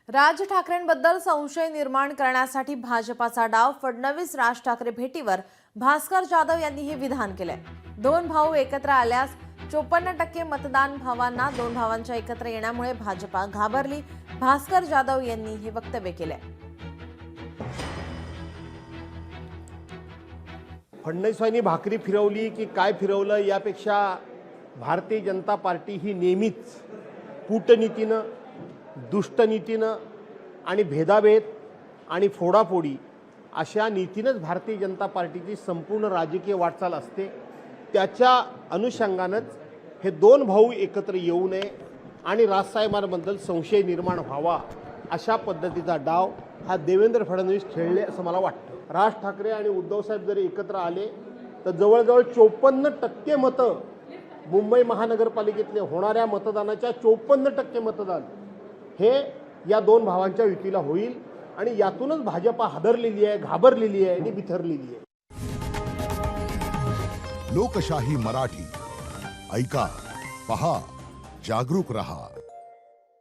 राज ठाकरेंबद्दल संशय निर्माण करण्यासाठी भाजपाचा डाव. फडणवीस राज ठाकरे भेटीवर भास्कर जाधव यांनी हे विधान केले. दोन भाऊ एकत्र आल्यास 54% मतदान भावांना. दोन भावांच्या एकत्र येण्यामुळे भाजपा घाबरली. भास्कर जाधव यांनी हे वक्तव्य केले. फडणवीसांनी भाकरी फिरवली की काय फिरवलं यापेक्षा भारतीय जनता पार्टी ही नेहमीच कूटनीतीनं, दुष्टनीतीनं आणि भेदाभेद आणि फोडाफोडी अशा नीतीनंच भारतीय जनता पार्टीची संपूर्ण राजकीय वाटचाल असते. त्याच्या अनुषंगानंच हे दोन भाऊ एकत्र येऊ नये आणि राजसाहेबांबद्दल संशय निर्माण व्हावा अशा पद्धतीचा डाव हा देवेंद्र फडणवीस खेळले असं मला वाटतं. राज ठाकरे आणि उद्धवसाहेब जरी एकत्र आले तर जवळजवळ 54% मतं मुंबई महानगरपालिकेतले होणाऱ्या मतदानाच्या 54% मतदान हे या दोन भावांच्या युतीला होईल आणि यातूनच भाजपा हादरलेली आहे, घाबरलेली आहे आणि बिथरलेली आहे. लोकशाही मराठी ऐका, पहा, जागरूक रहा.